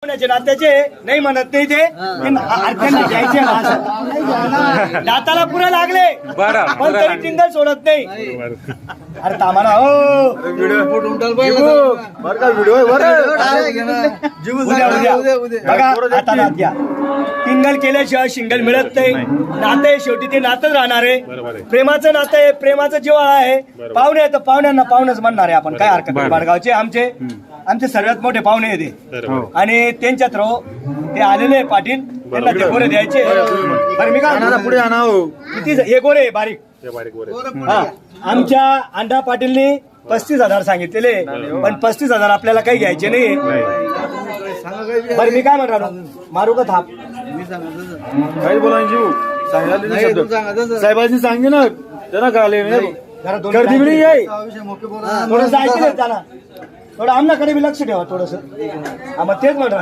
नात्याचे नाही म्हणत नाही ते त्यांना घ्यायचे ना असं. दाताला पुरे लागले पण तरी टिंगल सोडत नाही. अरे तामाना हो बघा आता नात घ्या. टिंगल केल्याशिवाय शिंगल मिळत नाही. नातं आहे शेवटी ते नातच राहणार आहे. प्रेमाचं नातं आहे, प्रेमाचं जिव्हाळा आहे. पाहुणे आहे तर पाहुण्यांना पाहुणच म्हणणार आहे आपण, काय हरकत नाही. बाडगावचे आमचे सर्वात मोठे पाहुणे येते आणि त्यांच्या थ्रो ते आलेले पाटील त्यांना ते गोरे द्यायचे. बरं मी काय पुढे आणा किती हे गोरे बारीक आमच्या अंडा पाटीलनी 35,000 सांगितलेले पण 35,000 आपल्याला काही घ्यायचे नाही. बरं मी काय म्हणणार मारू का थाप काही बोला जीव साहेबांनी सांगे ना त्यांना कळाले गर्दी नाही आहे. थोडंसं ऐकलं त्यांना थोडं आमच्याकडे बी लक्ष ठेवा थोडंसं. मग तेच म्हणणार